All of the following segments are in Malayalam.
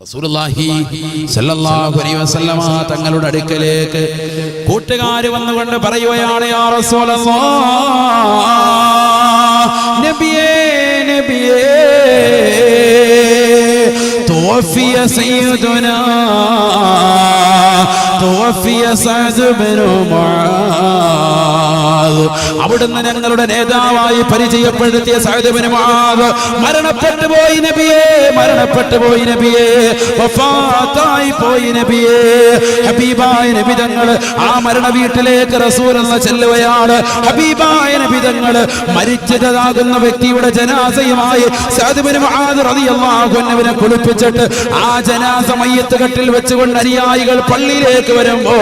റസൂലുള്ളാഹി സ്വല്ലല്ലാഹു അലൈഹി വസല്ലമ തങ്ങളുടെ അടുക്കലേക്ക് കൂട്ടുകാർ വന്നുകൊണ്ട് പറയുകയാണ്, യാ റസൂലല്ലാഹ്, നബിയേ നബിയേ, توفي سيدنا توفي سعد بن معاذ. അവിടുന്ന് ഞങ്ങളുടെ നേതാവായി പരിചയപ്പെടുത്തിയ സഅദ് ഇബ്നു മുആദ് മരണപ്പെട്ടു പോയി നബിയേ, മരണപ്പെട്ടു പോയി നബിയേ, വഫാത്തായി പോയി നബിയേ. ഹബീബായ നബി തങ്ങൾ ആ മരണ വീട്ടിലേക്ക് റസൂലുള്ളാഹി ചെല്ലുകയാണ്. ഹബീബായ നബി തങ്ങൾ മരിച്ചതാകുന്ന വ്യക്തിയുടെ ജനാസയുമായി സഅദ് ഇബ്നു മുആദ് റളിയല്ലാഹു അൻഹുവിനെ കുളിപ്പിച്ചിട്ട് ആ ജനാസ മയ്യത്ത് കട്ടിൽ വെച്ചുകൊണ്ട് അനുയായികൾ പള്ളിയിലേക്ക് വരുമ്പോ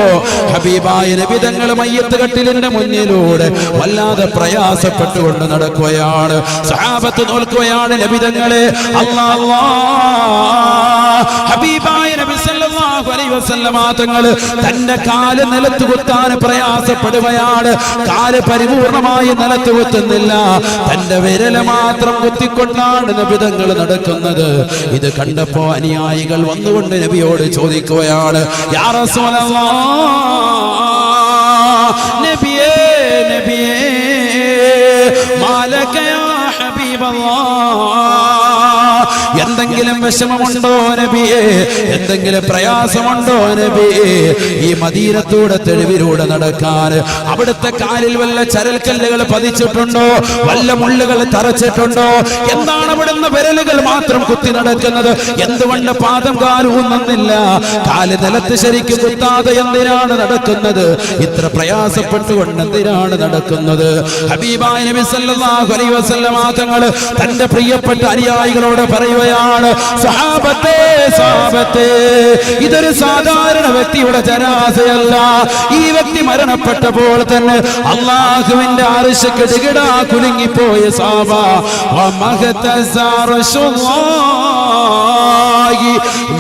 ഹബീബായ നബി തങ്ങൾ മയ്യത്ത് കട്ടിലിന്റെ മുന്നിലൂടെ വല്ലാതെ പ്രയാസപ്പെട്ടുകൊണ്ട് നടക്കുകയാണ്. സഹാബത്ത് നോക്കുകയാണ് നബി തങ്ങളെ. അല്ലാഹ്, ഹബീബായ നബി സല്ലല്ലാഹു അലൈഹി വസല്ലമ തങ്ങൾ തന്റെ കാല് നിലത്ത് കുത്താൻ പ്രയാസപ്പെടുകയാണ്. കാല് പരിപൂർണമായി നിലത്ത് കുത്തുന്നില്ല, തന്റെ വിരല് മാത്രം കുത്തിക്കൊണ്ടാണ് നബി തങ്ങൾ നടക്കുന്നത്. ഇത് കണ്ടപ്പോ അനുയായികൾ വന്നുകൊണ്ട് നബിയോട് ചോദിക്കുകയാണ്, യാ റസൂലല്ലാഹ്, നബിയേ നബിയേ, മാലക യാ ഹബീബല്ലാഹ്, എന്തെങ്കിലും വിഷമമുണ്ടോ നബിയേ, എന്തെങ്കിലും പ്രയാസമുണ്ടോ നബിയേ? ഈ മദീനത്തൂടെ തെരുവിലൂടെ നടക്കാൻ അവിടുത്തെ കാലിൽ വല്ല ചരൽക്കല്ലുകൾ പതിച്ചിട്ടുണ്ടോ, വല്ല മുള്ളുകൾ തറച്ചിട്ടുണ്ടോ? എന്താണ് അവിടുന്ന് വിരലുകൾ മാത്രം കുത്തി നടക്കുന്നത്? എന്തുകൊണ്ട് പാദം കാലൂന്നുന്നില്ല? കാല് നിലത്ത് ശരിക്കും കുത്താതെ എന്തിനാണ് നടക്കുന്നത്? ഇത്ര പ്രയാസപ്പെട്ടുകൊണ്ട് എന്തിനാണ് നടക്കുന്നത്? ഹബീബായ നബി സല്ലല്ലാഹു അലൈഹി വസല്ലമ തങ്ങൾ തന്റെ പ്രിയപ്പെട്ട അനുയായികളോട് പറയുകയാണ്, സഹാബത്തേ സഹാബത്തേ, ഇതൊരു സാധാരണ വ്യക്തിയുടെ ജനാസയല്ല. ഈ വ്യക്തി മരണപ്പെട്ടപ്പോൾ തന്നെ അല്ലാഹുവിന്റെ അർശ് കിടുകിടാ കുലുങ്ങിപ്പോയ സഹാബ.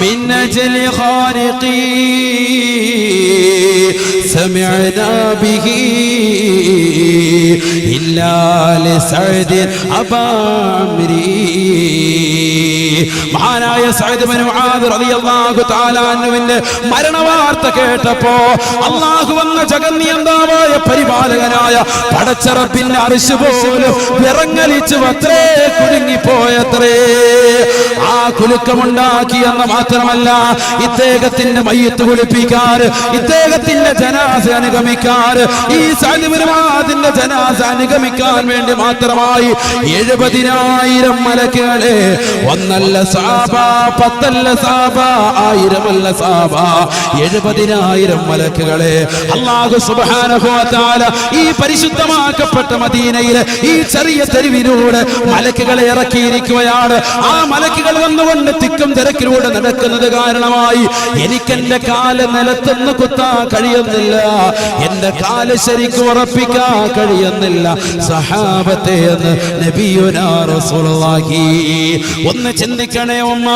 من أجل خالقي سمعنا به إلا لسعد أبا عمري. മഹാനായ സഅദ് ഇബ്നു മുആദ് റളിയല്ലാഹു തആല അൻഹുവിന്റെ മരണവാർത്ത കേട്ടപ്പോ അല്ലാഹു വന്ന ജഗന്നിയന്താവായ പരിപാലകനായ പടച്ച റബ്ബിന്റെ അർശ് പോലും വിറങ്ങലിച്ചു അത്രേ കുലുങ്ങിപ്പോയത്രേ. ആ കുലുക്കമുണ്ടാക്കിയെന്ന് മാത്രമല്ല, ഇദ്ദേഹത്തിന്റെ മയ്യത്ത് കുളിപ്പിക്കാൻ, ഇദ്ദേഹത്തിന്റെ ജനാസ അനുഗമിക്കാൻ, ഈ സഅദ് ഇബ്നു മുആദിന്റെ ജനാസ അനുഗമിക്കാൻ വേണ്ടി മാത്രമായി 70,000 മലക്കുകളെ, ഒന്നല്ല സഹാബ, 10 സഹാബ, 1000 സഹാബ, 70,000 മലക്കുകളെ അല്ലാഹു സുബ്ഹാനഹു വ തആല ഈ പരിശുദ്ധമാക്കപ്പെട്ട മദീനയിലെ ഈ ചെറിയ തെരുവിലൂടെ മലക്കുകളെ ഇറക്കിയിരിക്കുകയാണ്. ആ മലക്കുകൾ വന്നുകൊണ്ട് തിക്കും തിരക്കിലൂടെ നടക്കുന്നത് കാരണമായി എനിക്കെന്റെ കാല് നിലത്തുനിന്ന് കുത്താൻ കഴിയുന്നില്ല, എന്റെ കാല് ശരിക്കും ഉറപ്പിക്കാൻ കഴിയുന്നില്ല സഹാബത്തെ എന്ന് നബിയുനാ റസൂലുള്ളാഹി. ഒന്ന് ചിന്തിക്കണേ ഉമ്മ,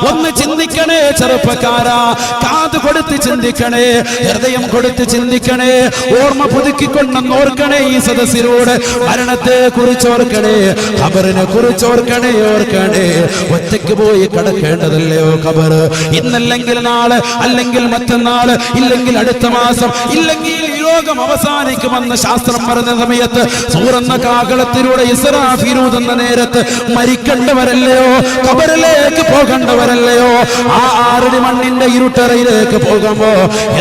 ഒന്ന് ചിന്തിക്കണേ ചെറുപ്പക്കാരാ, കാത് കൊടുത്ത് ചിന്തിക്കണേ, ഹൃദയം കൊടുത്ത് ചിന്തിക്കണേ, ഓർമ്മ പുതുക്കിക്കൊണ്ടെന്ന് ഓർക്കണേ. ഈ സദസ്സിലൂടെ മരണത്തെ കുറിച്ച് ഓർക്കണേ, ഖബറിനെ കുറിച്ച് ഓർക്കണേ, ഓർക്കണേ. ഒറ്റയ്ക്ക് പോയി കടക്കേണ്ടതല്ലയോ ഖബർ? ഇന്നല്ലെങ്കിൽ നാളെ, അല്ലെങ്കിൽ മറ്റന്നാൾ, ഇല്ലെങ്കിൽ അടുത്ത മാസം, ഇല്ലെങ്കിൽ ഈ ലോകം അവസാനിക്കുമെന്ന് ശാസ്ത്രം പറഞ്ഞ സമയത്ത് സൂറന്ന കാകളത്തിലൂടെ ഇസ്രാഫീൽ ഊതുന്ന നേരത്ത് മരിക്കേണ്ടവരല്ലയോ, ഖബറിലേക്ക് പോകേണ്ടവരല്ലയോ? ആ 6 അടി മണ്ണിന്റെ ഇരുട്ടറയിലേക്ക് പോകുമ്പോ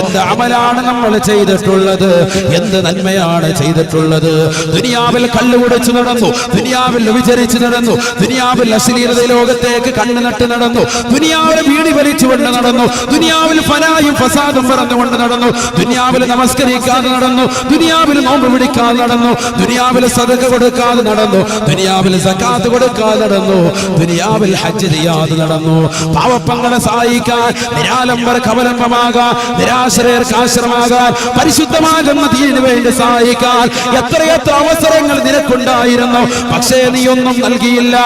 എന്ത് അമലാണ് നമ്മൾ ചെയ്തിട്ടുള്ളത്? എന്ത് നന്മയാണ് ചെയ്തിട്ടുള്ളത്? ദുനിയാവിൽ കള്ളുകുടിച്ചു നടന്നു, ദുനിയാവിൽ വിചരിച്ചു നടന്നു, ദുനിയാവിൽ അശ്ലീലത ലോകത്തേക്ക് കണ്ണു നട്ട് നടന്നു, ദുനിയാവിൽ വീടി വലിച്ചുകൊണ്ട് നടന്നു, ദുനിയാവിൽ ഫനായും ഫസാദും പറഞ്ഞുകൊണ്ട് നടന്നു, ദുനിയാവിൽ നമസ്കരിക്കാതെ നടന്നു, ദുനിയാവിൽ നോമ്പ് പിടിക്കാതെ നടന്നു, ദുനിയാവിൽ സദഖ കൊടുക്കാതെ നടന്നു, ദുനിയാവിൽ സകാത്ത് കൊടുക്കാതെ നടന്നു, ദുനിയാവിൽ ഹജ്ജ് ചെയ്യാതെ നടന്നു. പാവപ്പങ്ങളെ സഹായിക്കാൻ, നിരാലംബർക്ക് അവലംബമാകാൻ, നിരാശ്രയർക്ക് ആശ്രമാകാൻ, പരിശുദ്ധമാകുന്ന ദീനിനു വേണ്ടി സഹായിക്കാൻ എത്രയെത്ര അവസരങ്ങൾ നിനക്കുണ്ടായിരുന്നു. പക്ഷേ നീ ഒന്നും നൽകിയില്ല.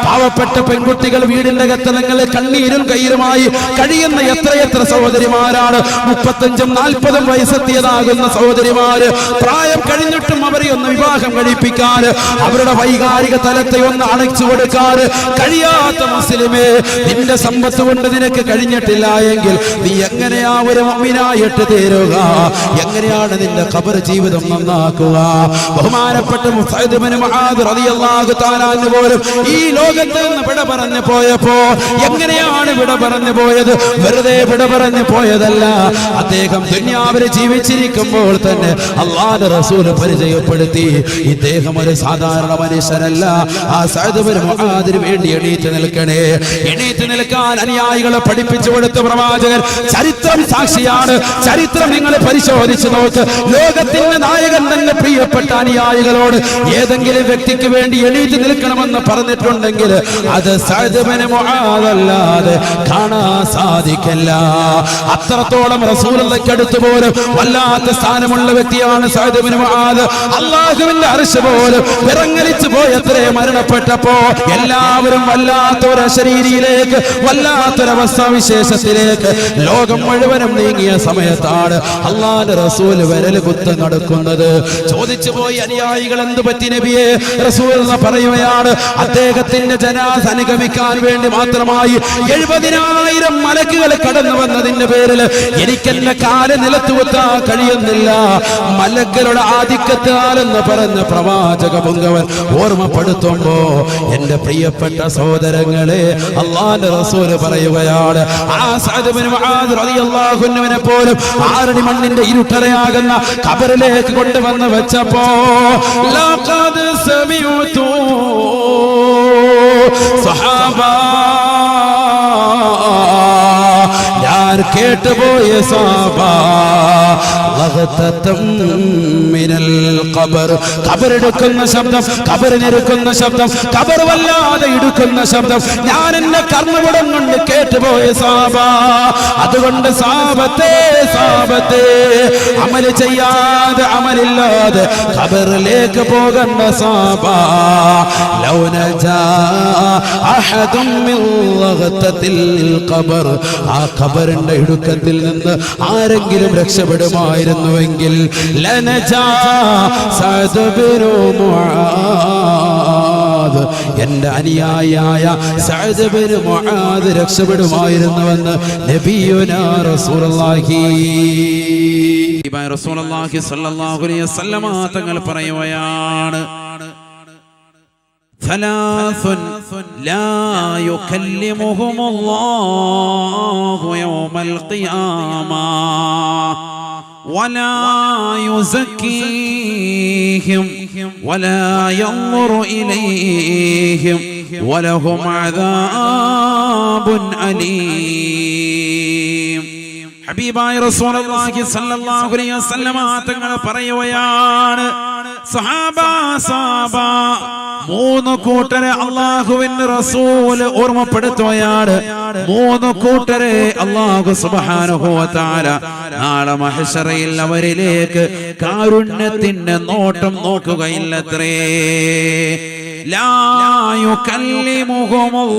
പാവപ്പെട്ട പെൺകുട്ടികൾ വീടിന്റെ കത്തലങ്ങളിൽ കണ്ണീരും കയ്യിലുമായി കഴിയുന്ന എത്രയെത്ര സഹോദരിമാരാണ്. 35-40 വയസ്സെത്തിയതാകുന്ന സഹോദരിമാര് പ്രായം കഴിഞ്ഞിട്ടും അവരെയൊന്നും വിവാഹം വിവാഹം കഴിപ്പിക്കാൻ, അവരുടെ വൈകാരിക തലത്തെ ഒന്ന് അണച്ചു കൊടുക്കാൻ കഴിയാത്ത മുസ്ലിമേ, നിന്റെ സമ്പത്ത് കൊണ്ട് നിനക്ക് കഴിഞ്ഞിട്ടില്ല എങ്കിൽ നീ എങ്ങനെയാ ഒരു മുഅ്മിനായിട്ട് തീരുക? എങ്ങനെയാണ് നിന്റെ ഖബർ ജീവിതം നന്നാക്കുക? ബഹുമാനപ്പെട്ട മുസഅദ് ഇബ്നു മുആദ് റളിയല്ലാഹു തആല അൻഹു പോലും ഈ ലോകത്ത് നിന്ന് വിട പറഞ്ഞു പോയപ്പോ എങ്ങനെയാണ് വിട പറഞ്ഞു പോയത്? വെറുതെ വിട പറഞ്ഞു പോയതല്ല. അദ്ദേഹം ദുനിയാവിൽ ജീവിച്ചിരിക്കുമ്പോൾ തന്നെ അല്ലാഹുവിന്റെ റസൂൽ പരിചയപ്പെടുത്തി, ഇദ്ദേഹം ഒരു സാധാരണ മനുഷ്യനല്ല. ആ സഅദ് ഇബ്നു മുആദിന് വേണ്ടി എണീറ്റ് നിൽക്കണേ. എണീറ്റ് നിൽക്കാൻ അനുയായികളെ പഠിപ്പിച്ചു കൊടുത്ത പ്രവാചകൻ ചരിത്രം സാക്ഷിയാണ്. ചരിത്രം നിങ്ങൾ പരിശോധിച്ചു നോക്ക്. ലോകത്തിന്റെ നായകൻ തന്നെ പ്രിയപ്പെട്ട അനുയായികളോട് ഏതെങ്കിലും വ്യക്തിക്ക് വേണ്ടി എണീറ്റ് നിൽക്കണമെന്ന് പറഞ്ഞിട്ടുണ്ടെങ്കിൽ അത് സഅദ് ഇബ്നു മുആദ് അല്ലാതെ കാണാൻ സാധിക്കില്ല. അത്രത്തോളം റസൂലുള്ളാഹിക്ക് അടുത്ത് പോലും വല്ലാത്ത സ്ഥാനമുള്ള വ്യക്തിയാണ് സഅദ് ഇബ്നു മുആദ്. അല്ലാഹുവിന്റെ അർശ് പോലും വിറങ്ങലിച്ചു പോയത്രേ മരണപ്പെട്ടപ്പോ. എല്ലാവരും വല്ലാത്തൊരു അശരീരിയിലേക്ക്, വല്ലാത്തൊരവസ്ഥാവിശേഷത്തിലേക്ക് ലോകം മുഴുവനും നീങ്ങിയ സമയത്താണ് അല്ലാഹുവിന്റെ റസൂൽ വിരൽ കുത്ത് നടക്കുന്നത്. ചോദിച്ചു പോയി അനുയായികൾ, എന്ത് പറ്റി നബിയെ? റസൂൽ പറയുകയാണ്, അദ്ദേഹത്തിന്റെ ജനാസ അനുഗമിക്കാൻ വേണ്ടി മാത്രമായി 70,000 മലക്കുകൾ കടന്നു വന്നതിന്റെ പേരിൽ എനിക്കെന്റെ കാല് നിലത്തുവെത്താൻ കഴിയുന്നില്ല. മലക്കുകളുടെ ആധിക്യത്താലെന്ന് പറഞ്ഞ പ്രവാചക പുങ്കവൻ ഓർമ്മപ്പെടുത്തുമ്പോ എന്റെ പ്രിയപ്പെട്ട സഹോദരങ്ങളെ, അല്ലാഹുവിന്റെ റസൂൽ പറയുകയാണ്, ആ സഅദ് ഇബ്നു മുആദ് റളിയല്ലാഹു അൻഹുവിനെ പോലും ആറടി മണ്ണിന്റെ ഇരുട്ടറയാകുന്ന ഖബറിലേക്ക് കൊണ്ടുവന്ന് വെച്ചപ്പോ ലഖദ് സമിഉതു സഹാബ, ഞാൻ കേട്ടുപോയ സഹാബ, മിനൽ ഖബർ, ഖബറെടുക്കുന്ന ശബ്ദം, ഖബറിനെടുക്കുന്ന ശബ്ദം, ഖബർ വല്ലാതെ ഇടുക്കുന്ന ശബ്ദം ഞാൻ എന്റെ കർമ്മപടം കൊണ്ട് കേട്ടുപോയ സഹാബ. അതുകൊണ്ട് സാബത്തെ അമൽ ചെയ്യാതെ, അമലില്ലാതെ ഖബറിലേക്ക് പോകണ്ട സഹാബ. ലൗ നജാ അഹദും മിൻ ലഗ്തത്തിൽ ഖബർ, ആ ഖബറിന്റെ ഇടുക്കത്തിൽ നിന്ന് ആരെങ്കിലും രക്ഷപ്പെടുമായിരുന്നുവെങ്കിൽ ലനജാ സഅദ് ഇബ്നു മുആദ്, എന്റെ അനുയായിയായ സഅദ് ഇബ്നു മുആദ് രക്ഷപ്പെടുമായിരുന്നുവെന്ന് നബിയുനാ റസൂലുള്ളാഹി സ്വല്ലല്ലാഹു അലൈഹി വസല്ലം തങ്ങൾ പറയുകയാണ്, ثلاث لا يكلمهم الله يوم القيامة ولا يزكيهم ولا ينظر إليهم ولهم عذاب أليم. ഹബീബായ റസൂലുള്ളാഹി സ്വല്ലല്ലാഹു അലൈഹി വസല്ലം തങ്ങൾ പറയുകയാണ്, സഹാബ മൂന്ന് കൂട്ടരെ അല്ലാഹുവിന്റെ റസൂൽ ഓർമ്മപ്പെടുത്തുകയാണ്. മൂന്ന് കൂട്ടരെ അല്ലാഹു സുബ്ഹാനഹു വ തആല നാളെ മഹ്ശറയിൽ അവരിലേക്ക് കാരുണ്യത്തിന്റെ നോട്ടം നോക്കുകയില്ലത്രേ. ലാ യുകല്ലിമുഹുമുല്ലാഹ്,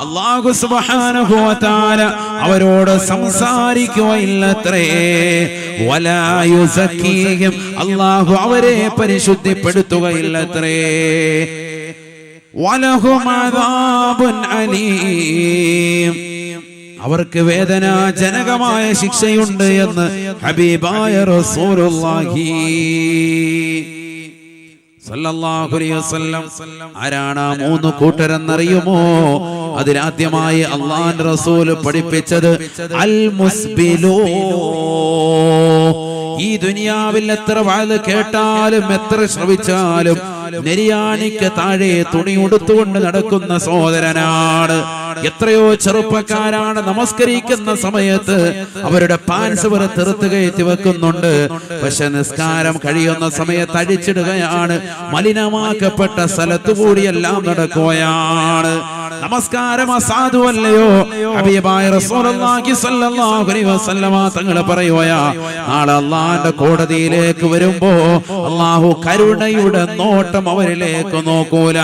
അല്ലാഹു സുബ്ഹാനഹു വ തആല അവരോട് സംസാരിക്കുകയില്ലത്രേ. വലാ യുസക്കീഹിം, അല്ലാഹു അവരെ പരിശുദ്ധിപ്പെടുത്തുകയില്ലത്രേ. വലഹും അദാബുൻ അലീം, അവർക്ക് വേദനാജനകമായ ശിക്ഷയുണ്ട് എന്ന് ഹബീബായ റസൂലുള്ളാഹി സല്ലല്ലാഹു അലൈഹി വസല്ലം. ആരാണ് ആ മൂന്ന് കൂട്ടരെന്നറിയുമോ? അതിലാദ്യമായി അല്ലാഹുവിന്റെ റസൂൽ പഠിപ്പിച്ചത് അൽ മുസ്ബിലൂ. ഈ ദുനിയാവിൽ എത്ര വാഴ കേട്ടാലും എത്ര ശ്രവിച്ചാലും നെരിയാണിക്ക് താഴെ തുണി ഉടുത്തുകൊണ്ട് നടക്കുന്ന സഹോദരനാണ്. എത്രയോ ചെറുപ്പക്കാരാണ് നമസ്കരിക്കുന്ന സമയത്ത് അവരുടെ പാൻസ് വരെ തെറുത്ത് കയറ്റി വെക്കുന്നുണ്ട്. പക്ഷെ നിസ്കാരം കഴിയുന്ന സമയത്ത് അഴിച്ചിടുകയാണ്. മലിനമാക്കപ്പെട്ട സ്ഥലത്തു കൂടിയെല്ലാം നടക്കുകയാണ്. നമസ്കാരം അസാധുവല്ലയോ? ഹബീബായ റസൂലുള്ളാഹി സ്വല്ലല്ലാഹു അലൈഹി വസല്ലമ തങ്ങൾ പറയുകയാ, നാളെ അല്ലാഹുവിന്റെ കോടതിയിലേക്ക് വരുമ്പോ അല്ലാഹു കരുണയുടെ നോട്ടം അവരിലേക്ക് നോക്കൂല.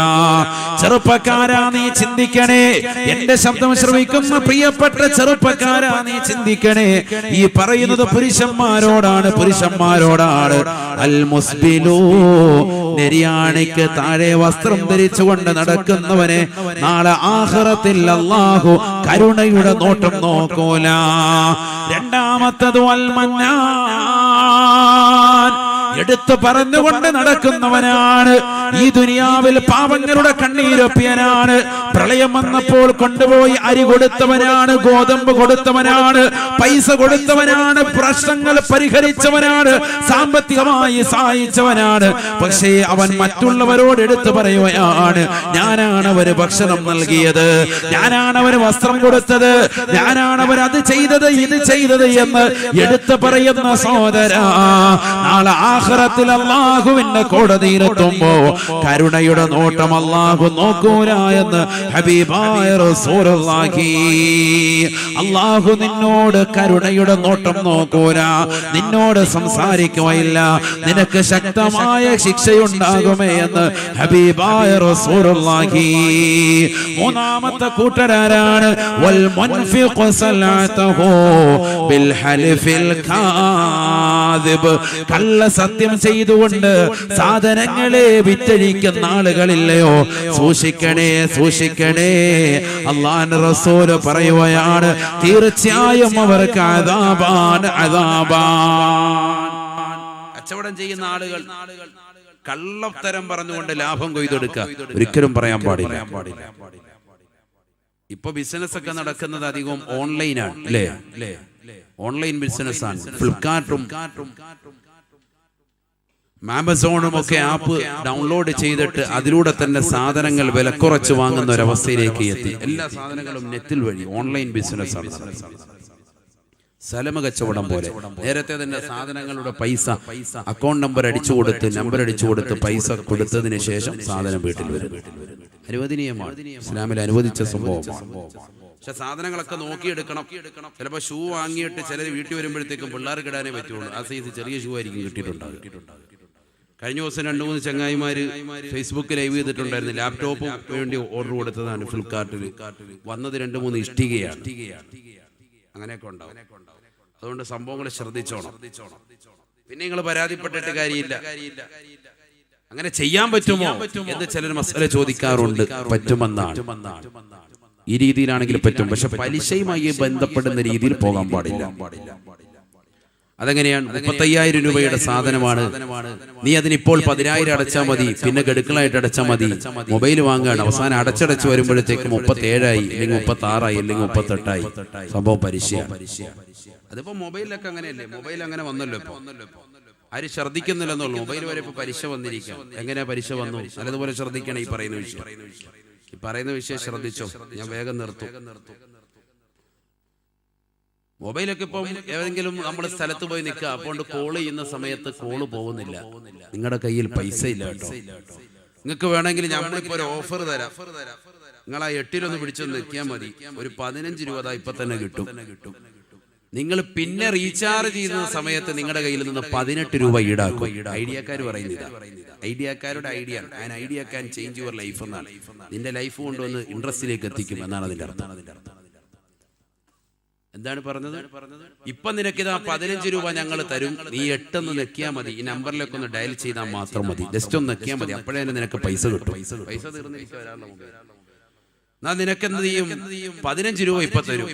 ചെറുപ്പക്കാരാ നീ ചിന്തിക്കണേ, എന്റെ ശബ്ദം ശ്രവിക്കുന്ന പ്രിയപ്പെട്ട ചെറുപ്പക്കാരാ നീ ചിന്തിക്കണേ. ഈ പറയുന്നത് പുരുഷന്മാരോടാണ്, പുരുഷന്മാരോടാണ്. അൽ മുസ്ബിലൂ, നെരിയാണിക്ക് താഴെ വസ്ത്രം ധരിച്ചുകൊണ്ട് നടക്കുന്നവനെ നാളെ ആഖിറത്തിൽ അല്ലാഹു കരുണയുടെ നോട്ടം നോക്കൂല. രണ്ടാമത്തത് വൽ മന്നാൻ, എടുത്തു പറഞ്ഞുകൊണ്ട് നടക്കുന്നവനാണ്. ഈ ദുനിയാവിൽ പാവങ്ങളുടെ കണ്ണീരൊപ്പിയനാണ്. പ്രളയം വന്നപ്പോൾ കൊണ്ടുപോയി അരി കൊടുത്തവനാണ്, ഗോതമ്പ് കൊടുത്തവനാണ്, പൈസ കൊടുത്തവനാണ്, പ്രശ്നങ്ങൾ പരിഹരിച്ചവനാണ്, സാമ്പത്തികമായി സഹായിച്ചവനാണ്. പക്ഷേ അവൻ മറ്റുള്ളവരോട് എടുത്തു പറയുകയാണ്, ഞാനാണ് അവര് ഭക്ഷണം നൽകിയത്, ഞാനാണ് അവര് വസ്ത്രം കൊടുത്തത്, ഞാനാണ് അവർ അത് ചെയ്തത് ഇത് ചെയ്തത് എന്ന് എടുത്തു പറയുന്ന സഹോദരാ, നാളെ ആഖിറത്തിൽ അല്ലാഹുവിന്റെ കോടതിയിലെത്തുമ്പോ കരുണയുടെ നോട്ടം അല്ലാഹു നോക്കൂല എന്ന് ഹബീബായ റസൂലുള്ളാഹി. അല്ലാഹു നിന്നോട് കരുണയുടെ നോട്ടം നോക്കൂല, നിന്നോട് സംസാരിക്കുകയില്ല, നിനക്ക് ശക്തമായ ശിക്ഷയുണ്ടാകുമേ എന്ന് ഹബീബായ റസൂലുള്ളാഹി. മൂന്നാമത്തെ കൂട്ടരാരാണ്? വൽ മുൻഫിഖു സലഅതഹു ബിൽ ഹൽഫിൽ കാദിബ്, കള്ള സത്യം ചെയ്തുകൊണ്ട് സാധനങ്ങളെ വിറ്റഴിക്കുന്ന ആളുകളില്ലയോ? സൂക്ഷിക്കണേ, സൂക്ഷിക്കണേ. അല്ലാഹുവിന്റെ റസൂൽ പറയുകയാണ്, തീർച്ചയായും അവർക്ക് അദാബാൻ, അദാബാൻ. കച്ചവടം ചെയ്യുന്ന ആളുകൾ കള്ളത്തരം പറഞ്ഞുകൊണ്ട് ലാഭം കൊയ്തെടുക്കുക ഒരിക്കലും പറയാൻ പാടില്ല. ഇപ്പൊ ബിസിനസ് ഒക്കെ നടക്കുന്നത് അധികം ഓൺലൈനാണ്, അല്ലേ? ഓൺലൈൻ ബിസിനസ് ആണ്. ഫ്ലിപ്കാർട്ടും ആമസോണും ഒക്കെ ആപ്പ് ഡൗൺലോഡ് ചെയ്തിട്ട് അതിലൂടെ തന്നെ സാധനങ്ങൾ വിലക്കുറച്ച് വാങ്ങുന്ന ഒരവസ്ഥയിലേക്ക് എത്തി. എല്ലാ സാധനങ്ങളും നെറ്റിൽ വഴി ഓൺലൈൻ ബിസിനസ് ആണ്. സ്ഥലമ കച്ചവടം പോലെ. നേരത്തെ തന്നെ സാധനങ്ങളുടെ പൈസ അക്കൗണ്ട് നമ്പർ അടിച്ചു കൊടുത്ത് പൈസ കൊടുത്തതിന് ശേഷം സാധനം വീട്ടിൽ വരും. അനുവദനീയമാണ്, ഇസ്ലാമിൽ അനുവദിച്ച സംഭവമാണ്. പക്ഷെ സാധനങ്ങളൊക്കെ നോക്കിയെടുക്കണം. ചിലപ്പോൾ ഷൂ വാങ്ങിയിട്ട് ചിലർ വീട്ടിൽ വരുമ്പോഴത്തേക്കും പിള്ളേർക്ക് ഇടാനേ പറ്റുള്ളൂ. ആ സൈസ് ചെറിയ ഷൂ ആയിരിക്കും കിട്ടിയിട്ടുണ്ടാകും. കഴിഞ്ഞ ദിവസം 2-3 ചങ്ങായിമാര് ഫേസ്ബുക്ക് ലൈവ് ചെയ്തിട്ടുണ്ടായിരുന്നു. ലാപ്ടോപ്പ് വേണ്ടി ഓർഡർ കൊടുത്തതാണ് ഫ്ലിപ്കാർട്ടിൽ. വന്നത് 2-3 ഇഷ്ടികയാണ്. അങ്ങനെയൊക്കെ ഉണ്ടാവും. അതുകൊണ്ട് സംഭവങ്ങൾ ശ്രദ്ധിച്ചോണം. പിന്നെ നിങ്ങൾ പരാതിപ്പെട്ടിട്ട് കാര്യമില്ല. അങ്ങനെ ചെയ്യാൻ പറ്റുമോ എന്ന് ചിലർ മസല ചോദിക്കാറുണ്ട്. പറ്റുമെന്നാണ്. ഈ രീതിയിലാണെങ്കിൽ പറ്റും. പക്ഷെ പലിശയുമായി ബന്ധപ്പെടുന്ന രീതിയിൽ പോകാൻ പാടില്ല. അതെങ്ങനെയാണ്? 35,000 രൂപയുടെ സാധനമാണ്, നീ അതിനിപ്പോൾ 10,000 അടച്ചാൽ മതി, പിന്നെ ഗഡുക്കളായിട്ട് അടച്ചാൽ മതി. മൊബൈൽ വാങ്ങുകയാണ്, അവസാനം അടച്ചടച്ച് വരുമ്പോഴത്തേക്ക് 37,000 അല്ലെങ്കിൽ 36,000 അല്ലെങ്കിൽ 38,000. സംഭവം പലിശയാണ്. അതിപ്പോ മൊബൈലിലൊക്കെ അങ്ങനെയല്ലേ? മൊബൈൽ അങ്ങനെ വന്നല്ലോ. ഇപ്പൊ ആരും ശ്രദ്ധിക്കുന്നില്ലെന്നുള്ളൂ. മൊബൈൽ വരെ ഇപ്പൊ പലിശ വന്നിരിക്കാം. എങ്ങനെയാ പലിശ വന്നു? നല്ലതുപോലെ ശ്രദ്ധിക്കണം. ഈ പറയുന്ന വിഷയം ശ്രദ്ധിച്ചോ. ഞാൻ വേഗം നിർത്തും. മൊബൈലൊക്കെ ഇപ്പം ഏതെങ്കിലും നമ്മുടെ സ്ഥലത്ത് പോയി നിൽക്കുക, അപ്പോൾ കോള് ചെയ്യുന്ന സമയത്ത് കോള് പോകുന്നില്ല, നിങ്ങളുടെ കയ്യിൽ പൈസ ഇല്ല കേട്ടോ. നിങ്ങൾക്ക് വേണമെങ്കിൽ നമ്മളിപ്പോ ഒരു ഓഫർ തരാം. നിങ്ങൾ ആ 8 പിടിച്ചു നിൽക്കിയാൽ മതി. ഒരു 15 രൂപ ഇപ്പൊ തന്നെ കിട്ടും. നിങ്ങൾ പിന്നെ റീചാർജ് ചെയ്യുന്ന സമയത്ത് നിങ്ങളുടെ കയ്യിൽ നിന്ന് 18 രൂപ ഈടാക്കും. ഐഡിയക്കാർ പറയുന്നില്ല. ഐഡിയക്കാരുടെ idea, idea can change your life എന്നാണ്. നിന്റെ ലൈഫ് കൊണ്ടുവന്ന് ഇൻട്രസ്റ്റിലേക്ക് എത്തിക്കും എന്നാണ് അതിന്റെ അർത്ഥം. എന്താണ് പറഞ്ഞത്? ഇപ്പൊ നിനക്കിതാ 15 രൂപ ഞങ്ങൾ തരും, നീ 8 നെക്കിയാൽ മതി. ഈ നമ്പറിലേക്ക് ഒന്ന് ഡയൽ ചെയ്താൽ മാത്രം മതി. ജസ്റ്റ് ഒന്ന് നെക്കിയാൽ മതി. അപ്പോഴേ നിനക്ക് പൈസ കിട്ടും. പൈസ തീർന്നിരിക്കും. നിനക്ക് എന്ത് ചെയ്യും? 15 രൂപ ഇപ്പൊ തരും.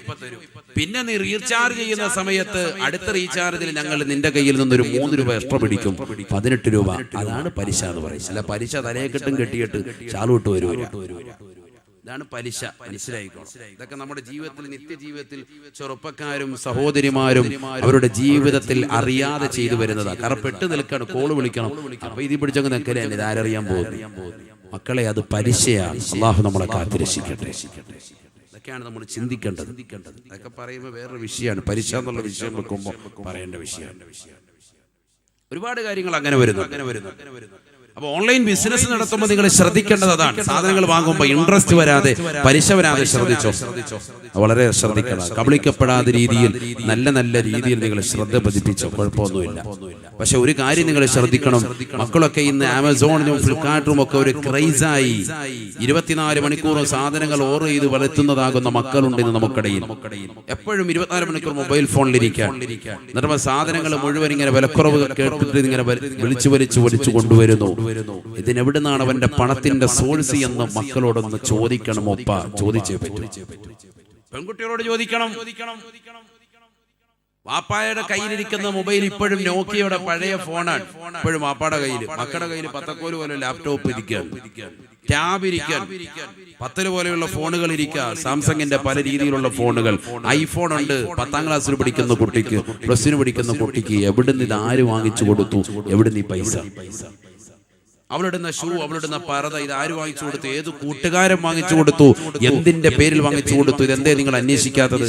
പിന്നെ നീ റീചാർജ് ചെയ്യുന്ന സമയത്ത് അടുത്ത റീചാർജിൽ ഞങ്ങൾ നിന്റെ കയ്യിൽ നിന്നൊരു 3 രൂപ എക്സ്ട്രാ പിടിക്കും. 18 രൂപ. അതാണ് പലിശ എന്ന് പറയുന്നത്. അല്ല പലിശ തലയെക്കെട്ടും കെട്ടിയിട്ട് ചാലോട്ട് വരുവരിക. ഇതാണ് പലിശ. മനസ്സിലായിക്കോ. ഇതൊക്കെ നമ്മുടെ ജീവിതത്തിൽ, നിത്യജീവിതത്തിൽ ചെറുപ്പക്കാരും സഹോദരിമാരും അവരുടെ ജീവിതത്തിൽ അറിയാതെ ചെയ്തു വരുന്നതാണ്. കാരണം പെട്ട് നിൽക്കണം, കോള് വിളിക്കണം, അപ്പൊ ഇത് പിടിച്ചങ്ങ് നിൽക്കലേ, ഇതാരറിയാൻ പോകുന്നു. മക്കളെ, അത് പലിശയാണ്. അല്ലാഹു നമ്മളെ കാത്തിരക്ഷിക്കട്ടെ. ഇതൊക്കെയാണ് നമ്മൾ ചിന്തിക്കേണ്ടത്. അതൊക്കെ പറയുമ്പോൾ വേറൊരു വിഷയമാണ്. പലിശ എന്നുള്ള വിഷയം വെക്കുമ്പോൾ പറയേണ്ട വിഷയമാണ്. ഒരുപാട് കാര്യങ്ങൾ അങ്ങനെ വരുന്നു. അപ്പൊ ഓൺലൈൻ ബിസിനസ് നടത്തുമ്പോൾ നിങ്ങൾ ശ്രദ്ധിക്കേണ്ടത് അതാണ്. സാധനങ്ങൾ വാങ്ങുമ്പോൾ ഇൻട്രസ്റ്റ് വരാതെ, പലിശ വരാതെ ശ്രദ്ധിച്ചോ, വളരെ ശ്രദ്ധിക്കണം. കബളിക്കപ്പെടാത്ത രീതിയിൽ നല്ല നല്ല രീതിയിൽ നിങ്ങൾ ശ്രദ്ധ പതിപ്പിച്ചോ, കുഴപ്പമൊന്നുമില്ല. പക്ഷെ ഒരു കാര്യം നിങ്ങൾ ശ്രദ്ധിക്കണം, മക്കളൊക്കെ ഇന്ന് ആമസോണിനും ഫ്ലിപ്കാർട്ടും ഒക്കെ ഒരു ക്രൈസായി 24 മണിക്കൂറും സാധനങ്ങൾ ഓർഡർ ചെയ്ത് വളർത്തുന്നതാകുന്ന മക്കളുണ്ട് ഇന്ന് നമുക്കിടയിൽ. എപ്പോഴും 24 മണിക്കൂർ മൊബൈൽ ഫോണിലിരിക്കാൻ, എന്നിട്ട് സാധനങ്ങൾ മുഴുവൻ ഇങ്ങനെ വിലക്കുറവ് കേട്ടിട്ട് ഇങ്ങനെ വലിച്ചു കൊണ്ടുവരുന്നു. ഇതിനെവിടുന്നാണ് അവന്റെ പണത്തിന്റെ സോഴ്സ് എന്ന് മക്കളോടൊന്ന് ചോദിക്കണം. ഒപ്പ ചോദിച്ചേ പറ്റൂ. പെൺകുട്ടികളോട് ചോദിക്കണം. വാപ്പായുടെ കയ്യിലിരിക്കുന്ന മൊബൈൽ ഇപ്പോഴും നോക്കിയയുടെ പഴയ ഫോണാണ്. ഇപ്പോഴും വാപ്പാടെ കയ്യിൽ, മക്കളുടെ കയ്യിൽ പത്തക്കോല് പോലെ ലാപ്ടോപ്പ് ഇരിക്കാൻ, ടാബ് ഇരിക്കാൻ, 10 പോലെയുള്ള ഫോണുകൾ ഇരിക്കുക. സാംസങ്ങിന്റെ പല രീതിയിലുള്ള ഫോണുകൾ, ഐഫോൺ ഉണ്ട്. 10ാം ക്ലാസ്സിൽ പഠിക്കുന്ന കുട്ടിക്ക്, പ്ലസിന് പഠിക്കുന്ന കുട്ടിക്ക് എവിടുന്ന് ഇത് ആര് വാങ്ങിച്ചു കൊടുത്തു? എവിടുന്ന് ഈ പൈസ? അവളിടുന്ന ഷൂ, അവളിടുന്ന പരത, ഇത് ആര് വാങ്ങിച്ചു കൊടുത്തു? ഏത് കൂട്ടുകാരൻ വാങ്ങിച്ചു കൊടുത്തു? എന്തിന്റെ പേരിൽ വാങ്ങിച്ചു കൊടുത്തു? ഇതെന്തേ നിങ്ങൾ അന്വേഷിക്കാത്തത്?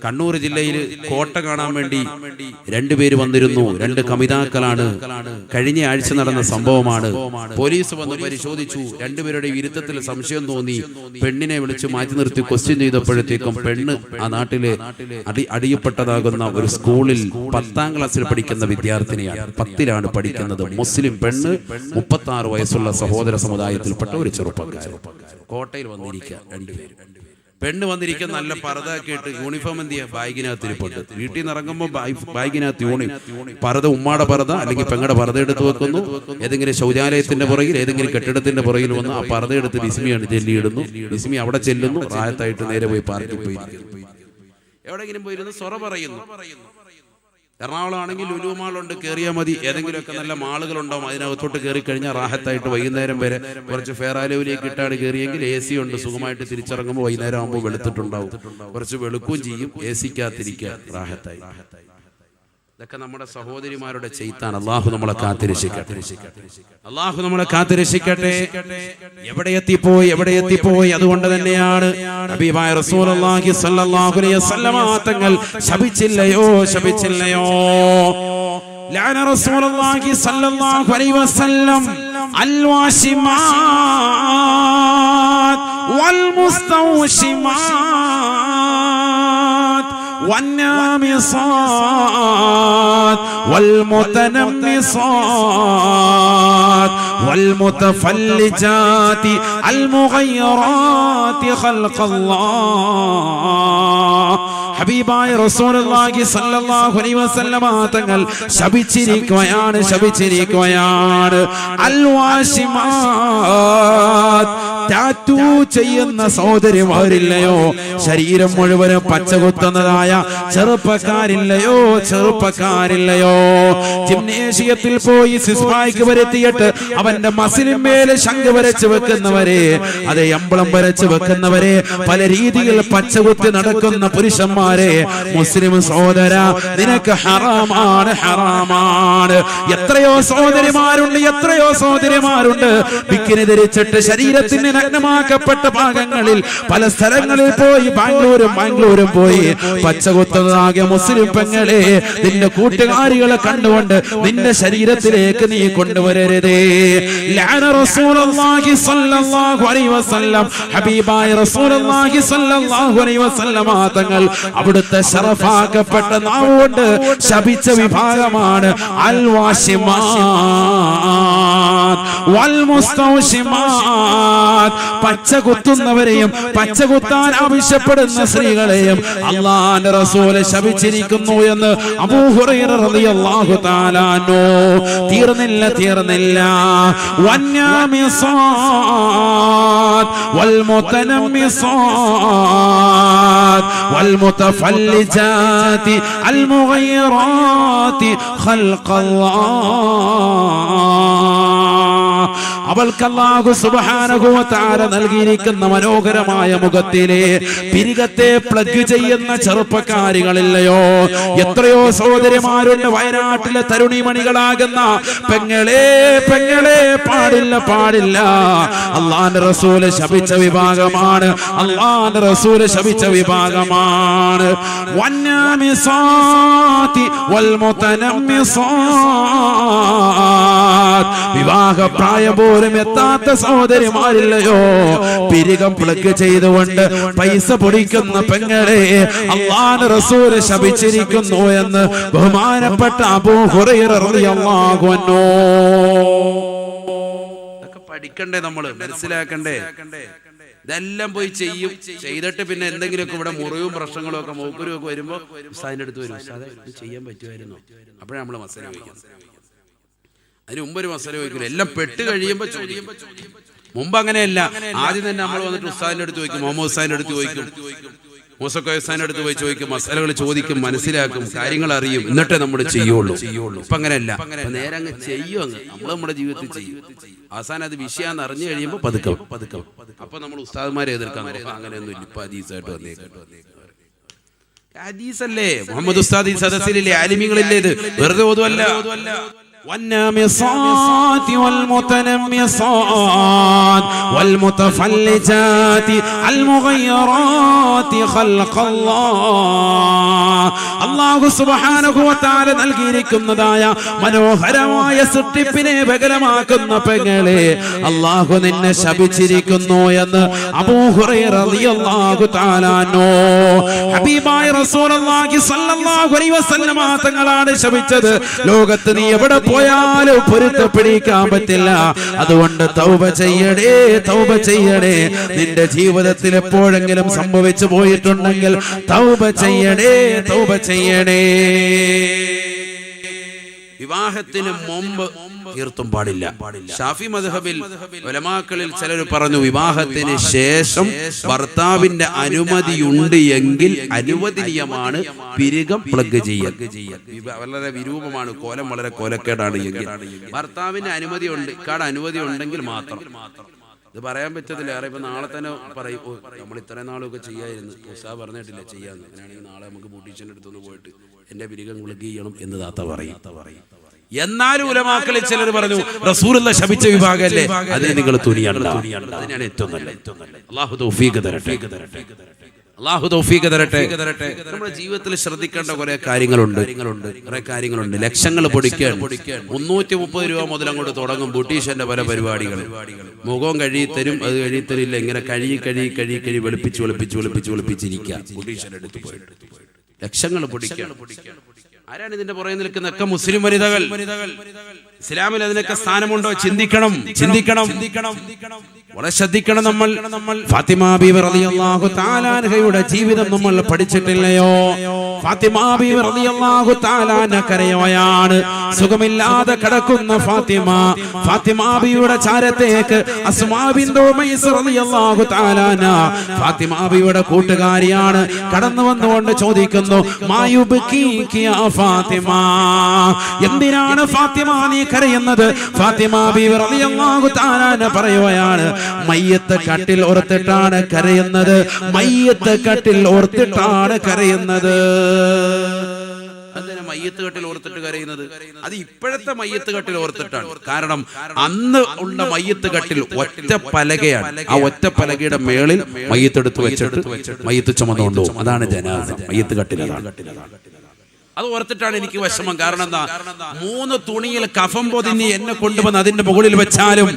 കണ്ണൂർ ജില്ലയിൽ കോട്ട കാണാൻ വേണ്ടി 2 പേര് വന്നിരുന്നു. 2 കമിതാക്കളാണ്. കഴിഞ്ഞ ആഴ്ച നടന്ന സംഭവമാണ്. പോലീസ് വന്ന് പരിശോധിച്ചു. 2 പേരുടെ ഇരുത്തത്തിൽ സംശയം തോന്നി. പെണ്ണിനെ വിളിച്ച് മാറ്റി നിർത്തി ക്വസ്റ്റ്യൻ ചെയ്തപ്പോഴത്തേക്കും പെണ്ണ് ആ നാട്ടിലെ അടിയപ്പെട്ടതാകുന്ന ഒരു സ്കൂളിൽ 10ാം ക്ലാസ്സിൽ പഠിക്കുന്ന വിദ്യാർത്ഥിനിയാണ്. 10ലാണ് പഠിക്കുന്നത്. മുസ്ലിം പെണ്ണ്, 36 വയസ്സുള്ള സഹോദര സമുദായത്തിൽപ്പെട്ട ഒരു ചെറുപ്പക്കാരൻ. കോട്ടയിൽ വന്നിരിക്കുക 2 പേര്. പെണ്ണ് വന്നിരിക്കുക നല്ല പർദ്ദ കേട്ട്, യൂണിഫോം എന്ത് ചെയ്യുക? ബാഗിനകത്ത് ഇരിപ്പുണ്ട്. വീട്ടിൽ നിന്ന് ഇറങ്ങുമ്പോൾ ബാഗിനകത്ത് പർദ്ദ, ഉമ്മാടെ പർദ്ദ അല്ലെങ്കിൽ പെങ്ങളുടെ പർദ്ദ എടുത്ത് വെക്കുന്നു. ഏതെങ്കിലും ശൗചാലയത്തിന്റെ പുറകിൽ, ഏതെങ്കിലും കെട്ടിടത്തിന്റെ പുറകിൽ വന്ന് ആ പർദ്ദ എടുത്ത് ബിസ്മിയാണ് ചെല്ലിയിടുന്നു. ബിസ്മി അവിടെ ചെല്ലുന്നു. റാഹത്തായിട്ട് നേരെ പോയി പാർക്കിൽ പോയിരിക്കുന്നു. എവിടെയെങ്കിലും പോയിരുന്നു സൊറ പറയുന്നു. എറണാകുളം ആണെങ്കിൽ ലുലു മാളുണ്ട്, കയറിയാൽ മതി. ഏതെങ്കിലുമൊക്കെ നല്ല മാളുകളുണ്ടാവും, അതിനകത്തോട്ട് കയറി കഴിഞ്ഞാൽ റാഹത്തായിട്ട് വൈകുന്നേരം വരെ കുറച്ച് ഫെയറാലൂലേക്ക് ഇട്ടാണ് കയറിയെങ്കിൽ AC ഉണ്ട്. സുഖമായിട്ട് തിരിച്ചിറങ്ങുമ്പോൾ വൈകുന്നേരം ആകുമ്പോൾ വെളുത്തിട്ടുണ്ടാവും. കുറച്ച് വെളുക്കുകയും ചെയ്യും. AC-ക്കകത്തിരിക്കുക, റാഹത്തായി. ഇതൊക്കെ നമ്മുടെ സഹോദരിമാരുടെ ചെയ്ത്താണ്. അള്ളാഹു നമ്മളെ കാത്തിരക്ഷിക്കട്ടെ. അള്ളാഹു നമ്മളെ കാത്തിരക്ഷിക്കട്ടെ. എവിടെ എത്തിപ്പോയി. അതുകൊണ്ട് തന്നെയാണ് ഹബീബായ റസൂലുള്ളാഹി സ്വല്ലല്ലാഹു അലൈഹി വസല്ലം തങ്ങൾ ശപിച്ചില്ലയോ? ലഅന റസൂലുള്ളാഹി സ്വല്ലല്ലാഹു അലൈഹി വസല്ലം അൽവാശിമാത് വൽ മുസ്തൗശിമാത് والنامصات والمتنمصات والمتفلجات المغيرات خلق الله. ഹബീബായ റസൂലുള്ളാഹി സ്വല്ലല്ലാഹു അലൈഹി വസല്ലം തങ്ങൾ ശപിച്ചിരിക്കുകയാണ്. അൽവാശിമാത്, ടാറ്റൂ ചെയ്യുന്ന സഹോദരിമാരില്ലയോ? ശരീരം മുഴുവനും പച്ചകുത്തുന്നതായ ചെറുപ്പക്കാരില്ലയോ? ജിംനേഷ്യത്തിൽ പോയി സിസ്പായ്ക്ക് വരുത്തിയിട്ട് അവന്റെ മസിലിന്മേലെ ശംഖ് വരച്ച് വെക്കുന്നവരെ, അതെ എംബ്ലം വരച്ച് വെക്കുന്നവരെ, പല രീതിയിൽ പച്ചകുത്തി നടക്കുന്ന പുരുഷന്മാരെ, മുസ്ലിം സഹോദര, നിനക്ക് ഹറാമാണ്. എത്രയോ സഹോദരിമാരുണ്ട് ബിക്കിനി ധരിച്ചിട്ട് ശരീരത്തിന് നഗ്നമാക്കപ്പെട്ട ഭാഗങ്ങളിൽ പല സ്ഥലങ്ങളിൽ പോയി, ബാംഗ്ലൂരും പോയി പച്ചകുത്തുന്നതാകെ മുസ്ലിം പെങ്ങളെ, നിന്റെ കൂട്ടുകാരികളെ കണ്ടുകൊണ്ട് നിന്റെ ശരീരത്തിലേക്ക് നീ കൊണ്ടുവരരുതേ. ലഅന റസൂലുള്ളാഹി സ്വല്ലല്ലാഹു അലൈഹി വസല്ലം, ഹബീബായ റസൂലുള്ളാഹി സ്വല്ലല്ലാഹു അലൈഹി വസല്ലം തങ്ങൾ അവിടുത്തെ ശറഫാക്കപ്പെട്ട നാവുകൊണ്ട് ശപിച്ച വിഭാഗമാണ് അൽവാശിമാത് വൽ മുസ്തൗശിമാത്. പച്ചകുത്തുന്നവരെയും പച്ചകുത്താൻ ആവശ്യപ്പെടുന്ന സ്ത്രീകളെയും അല്ലാഹുവിന്റെ റസൂൽ ശപിച്ചിരിക്കുന്നു എന്ന് അബൂ ഹുറൈറ റളിയല്ലാഹു തആല അൻഹു. തീർന്നില്ല. വന്യാമിസാത് വൽ മുതനമ്മിസാത് വൽ മുതഫല്ലിജാതി അൽ മുഗയ്യിറാതി ഖൽഖല്ലാഹ്. അവൾക്ക് അല്ലാഹു സുബ്ഹാനഹു വ തആല നൽകിയിരിക്കുന്ന മനോഹരമായ മുഖത്തിലെ പിരികത്തെ പ്ലഗ് ചെയ്യുന്ന ചെറുപ്പക്കാരികളില്ലയോ? എത്രയോ സഹോദരിമാരുണ്ട് വയനാട്ടിലെ തരുണിമണികളാകുന്ന പെങ്ങളെ പെങ്ങളെ പാടില്ല പാടില്ല. അല്ലാഹുവിന്റെ റസൂല് ശപിച്ച വിഭാഗമാണ്. അല്ലാഹുവിന്റെ റസൂല് ശപിച്ച വിഭാഗമാണ്. വന്നാമിസാതി വൽ മുതനമ്മിസാത്. വിവാഹ പ്രായം പോലും എത്താത്ത സഹോദരിമാരില്ലയോ? പിരികം പ്ലഗ് ചെയ്തുകൊണ്ട് പൈസ പൊടിക്കുന്ന പെങ്ങളെ അല്ലാഹുവിന്റെ റസൂല് ശപിച്ചിരിക്കുന്നു എന്ന് ബഹുമാനപ്പെട്ട അബൂ ഹുറൈറ റളിയല്ലാഹു അൻഹു. ഇതൊക്കെ പഠിക്കണ്ടേ, നമ്മള് മനസ്സിലാക്കണ്ടേ? ഇതെല്ലാം പോയി ചെയ്യും. ചെയ്തിട്ട് പിന്നെ എന്തെങ്കിലുമൊക്കെ ഇവിടെ മുറിവും പ്രശ്നങ്ങളും ഒക്കെ മൂക്കുരും ഒക്കെ വരുമ്പോ ഉസ്താദിന്റെ അടുത്ത് വരും, ഉസ്താദേ ഇത് ചെയ്യാൻ പറ്റുമായിരുന്നോ? അപ്പോഴേ നമ്മള് മസല വയ്ക്കാം. അതിന് മുമ്പ് ഒരു മസല വയ്ക്കില്ല, എല്ലാം പെട്ട് കഴിയുമ്പോ ചോദിക്കും. മുമ്പ് അങ്ങനെയല്ല, ആദ്യം തന്നെ നമ്മൾ വന്നിട്ട് ഉസ്താദിന്റെ അടുത്ത് ചോദിക്കും, മുഹമ്മദ് ഉസ്താദിന്റെ അടുത്ത് ചോദിക്കും, മൂസക്കോയസ്ഥാന്റെ അടുത്ത് പോയി ചോദിക്കും, മസാലകൾ ചോദിക്കും, മനസ്സിലാക്കും, കാര്യങ്ങൾ അറിയും, എന്നിട്ടേ നമ്മൾ ചെയ്യുള്ളൂ. ഇപ്പൊ അങ്ങനെയല്ല, നേരെ അങ്ങ് ചെയ്യും. അങ്ങ് നമ്മൾ നമ്മുടെ ജീവിതത്തിൽ ചെയ്യും. അവസാനം അത് വിഷയാന്ന് അറിഞ്ഞു കഴിയുമ്പോൾ പതുക്കെ അപ്പൊ നമ്മൾ ഉസ്താദ്മാരെ എതിർക്കാൻ അങ്ങനെയൊന്നും ഇല്ല. ഇപ്പൊ ഹദീസായിട്ട് വന്നേക്കട്ടെ, ഹദീസല്ലേ മുഹമ്മദ് ഉസ്താദ് ഈ സദസ്സിലെ ആലിമീങ്ങളില്ലേ, ഇത് വെറുതെ ഓതുവല്ല. والنامصات والمتنمصات والمتفلجات المغيرات خلق الله. അല്ലാഹു സുബ്ഹാനഹു വ തആല നൽകിയിരിക്കുന്നതായ മനോഹരമായ സൃഷ്ടിപ്പിനെ വികലമാക്കുന്ന പെങ്ങളെ അല്ലാഹു നിന്നെ ശപിച്ചിരിക്കുന്നു എന്ന് അബൂ ഹുറൈറ റളിയല്ലാഹു തആല അൻഹു. ഹബീബായ റസൂലുള്ളാഹി സ്വല്ലല്ലാഹു അലൈഹി വസല്ലമ തങ്ങളാണ് ശപിച്ചത്. ലോകത്ത് നീ എവിടെ പോയാലും പൊരുത്തപ്പെടിക്കാൻ പറ്റില്ല. അതുകൊണ്ട് തൗബ ചെയ്യണേ, തൗബ ചെയ്യണേ. നിന്റെ ജീവിതത്തിൽ എപ്പോഴെങ്കിലും സംഭവിച്ചു പോയിട്ടുണ്ടെങ്കിൽ തൗബ ചെയ്യണേ, തൗബ ചെയ്യണേ. വിവാഹത്തിന് മുമ്പ് തീർത്തും പാടില്ല. ഷാഫി മദ്ഹബിൽ ഉലമാക്കളിൽ ചിലർ പറഞ്ഞു വിവാഹത്തിന് ശേഷം ഭർത്താവിന്റെ അനുമതിയുണ്ട് എങ്കിൽ അനുവദനീയമാണ് പിരികം പ്ലഗ് ചെയ്യൽ. വളരെ വിരൂപമാണ്, കോലം വളരെ കോലക്കേടാണ് എങ്കിൽ ഭർത്താവിന്റെ അനുമതി ഉണ്ട്, ഇക്കാടെ അനുമതി ഉണ്ടെങ്കിൽ മാത്രം. ഇത് പറയാൻ പറ്റത്തില്ല. ഇപ്പൊ നാളെ തന്നെ പറയും, നമ്മൾ ഇത്രയും നാളൊക്കെ ചെയ്യായിരുന്നു, ഉസ്താദ് പറഞ്ഞിട്ടില്ല ചെയ്യാന്ന്. അങ്ങനെയാണെങ്കിൽ നാളെ നമുക്ക് ബ്യൂട്ടീഷ്യന്റെ അടുത്തൊന്ന് പോയിട്ട് എന്റെ പിരികം പ്ലഗ് ചെയ്യണം എന്ന് താത്ത പറയും. എന്നാലും ഉലമാക്കളിൽ ചിലർ പറഞ്ഞു റസൂലുള്ളാഹി ശപിച്ച വിഭാഗമല്ലേ, അതിന് നിങ്ങൾ തുനിയണ്ട. അതിനാണ് ഏറ്റവും നല്ലത്. അല്ലാഹു തൗഫീഖ് തരട്ടെ, അല്ലാഹു തൗഫീഖ് തരട്ടെ. നമ്മുടെ ജീവിതത്തിൽ ശ്രദ്ധിക്കേണ്ട കുറെ കാര്യങ്ങളുണ്ട്. ലക്ഷങ്ങൾ പൊടിക്കാൻ 330 രൂപ മുതൽ അങ്ങോട്ട് തുടങ്ങും ബ്യൂട്ടീഷ്യന്റെ പല പരിപാടികൾ. മുഖം കഴിത്തരും, അത് കഴിത്തരില്ല, ഇങ്ങനെ കഴി വെളുപ്പിച്ചിരിക്കുക ബ്യൂട്ടീഷ്യന്റെ അടുത്ത് പോയിട്ട് ലക്ഷങ്ങൾ പൊടിക്കാൻ. ആരാണ് ഇതിന്റെ പുറകെ നിൽക്കുന്നതൊക്കെ മുസ്ലിം വനിതകൾ. ഇസ്ലാമിൽ അതിനൊക്കെ സ്ഥാനമുണ്ടോ? ചിന്തിക്കണം. വളരെ ശ്രദ്ധിക്കണം നമ്മൾ. ഫാത്തിമ ബീവി റളിയല്ലാഹു തആല അൻഹയുടെ ജീവിതം നമ്മൾ പഠിച്ചിട്ടില്ലയോ? ഫാത്തിമ ബീവി റളിയല്ലാഹു തആല അൻഹ കരയുകയാണ്. സുഖമില്ലാതെ കിടക്കുന്ന ഫാത്തിമ ബീവിയുടെ ചാരത്തേക്ക് അസ്മാ ബിൻത് ഉമൈസ് റളിയല്ലാഹു തആല അൻഹ, ഫാത്തിമ ബീവിയുടെ കൂട്ടുകാരിയാണ്, കടന്നു വന്നുകൊണ്ട് ചോദിക്കുന്നു, മായുബ്കീകി യാ ഫാത്തിമ, എന്തിനാണ് ഫാത്തിമ നീ കരയുന്നത്? ഫാത്തിമ ബീവി റളിയല്ലാഹു തആല അൻഹ പറയുകയാണ്, മയ്യത്ത് കട്ടിൽ ഓർത്തിട്ടാണ് കരയുന്നത്, മയ്യത്ത് കട്ടിൽ ഓർത്തിട്ടാണ് കരയുന്നത്. മയ്യത്ത് കട്ടിൽ ഓർത്തിട്ട് കരയുന്നത് അത് ഇപ്പോഴത്തെ മയ്യത്ത് കട്ടിൽ ഓർത്തിട്ടാണ്. കാരണം അന്ന് ഉള്ള മയ്യത്ത് കട്ടിൽ ഒറ്റ പലകയാണ്. ആ ഒറ്റ പലകയുടെ മേളിൽ മയ്യത്തെടുത്ത് വെച്ചിട്ട് മയ്യത്ത് ചുമന്നുകൊണ്ടു. അതാണ് ജനാസ, മയ്യത്ത് കട്ടിൽ. അത് ഓർത്തിട്ടാണ് എനിക്ക് വിഷമം. കാരണം എന്താ, 3 തുണിയിൽ കഫം പൊതിഞ്ഞ് എന്നെ കൊണ്ടുവന്ന് അതിന്റെ മുകളിൽ വെച്ചാലും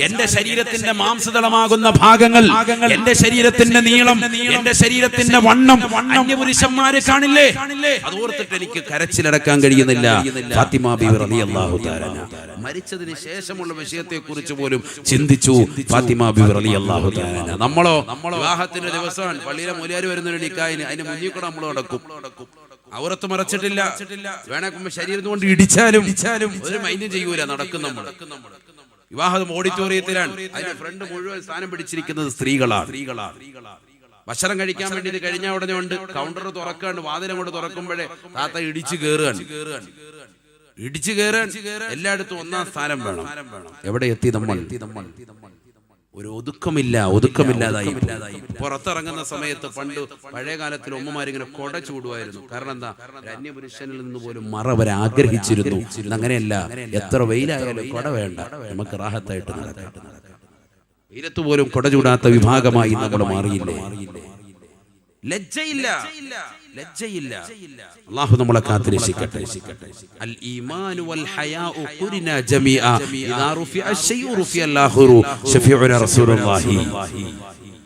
എന്റെ ശരീരത്തിന്റെ മാംസതളമാകുന്ന ഭാഗങ്ങൾ, എന്റെ ശരീരത്തിന്റെ നീളം, എന്റെ ശരീരത്തിന്റെ വണ്ണം അന്യപുരുഷന്മാരെ കാണില്ലേ? അത് ഓർത്തിട്ട് എനിക്ക് കരച്ചിലടക്കാൻ കഴിയുന്നില്ല. ഫാത്തിമ ബീവി റളിയല്ലാഹു തആല മരിച്ചതിന് ശേഷമുള്ള വിഷയത്തെ കുറിച്ച് പോലും ചിന്തിച്ചു ഫാത്തിമ ബീവി റളിയല്ലാഹു തആല. നമ്മളോ വിവാഹത്തിന്റെ ദിവസമാണ്, പള്ളിയിലെ മുലിയാര് വരുന്നൊരു നിക്കാഹിന്, അതിന് മുന്നിൽ കൂടെ നമ്മൾ നടക്കും. ഔറത്ത് മറച്ചിട്ടില്ല, വേണമെങ്കിൽ ശരീരത്തിൽ കൊണ്ട് ഇടിച്ചാലും ഒരു മൈൻഡ് ചെയ്യൂല, നടക്കും നമ്മൾ. വിവാഹം ഓഡിറ്റോറിയത്തിലാണ്, അതിന്റെ ഫ്രണ്ട് മുഴുവൻ സ്ഥാനം പിടിച്ചിരിക്കുന്നത് സ്ത്രീകളാണ്. ഭക്ഷണം കഴിക്കാൻ വേണ്ടി കഴിഞ്ഞ ഉടനെ ഉണ്ട് കൗണ്ടർ തുറക്കാണ്ട്, വാതിലും കൊണ്ട് തുറക്കുമ്പോഴേ താത്ത ഇടിച്ചു കയറുകയാണ്. ഇടിച്ചു കയറാൻ എല്ലായിടത്തും ഒന്നാം സ്ഥാനം വേണം. എവിടെ എത്തി നമ്മൾ? ഒരു ഒതുക്കമില്ലാതായി. പുറത്തിറങ്ങുന്ന സമയത്ത് പണ്ട് പഴയ കാലത്തിൽ ഉമ്മമാരിങ്ങനെ കൊട ചൂടുമായിരുന്നു. കാരണം എന്താ? അന്യപുരുഷനിൽ നിന്ന് പോലും മറ അവരെ ആഗ്രഹിച്ചിരുന്നു. അങ്ങനെയല്ല, എത്ര വെയിലായാലും കൊട വേണ്ട, നമുക്ക് റാഹത്തായിട്ട് നടക്കാം. വെയിലത്ത് പോലും കൊട ചൂടാത്ത വിഭാഗമായി നമ്മൾ മാറിയില്ലേ? ലജ്ജയില്ല. അല്ലാഹു നമ്മളെ കാത്തുരക്ഷിക്കട്ടെ. അൽ ഈമാനു വൽ ഹയാഉ ഖുരിന ജമീഅ ഇദാ റുഫിഅ ശൈഉ റുഫിഅൽ ആഖിറു ശഫീഉന റസൂലുള്ളാഹി.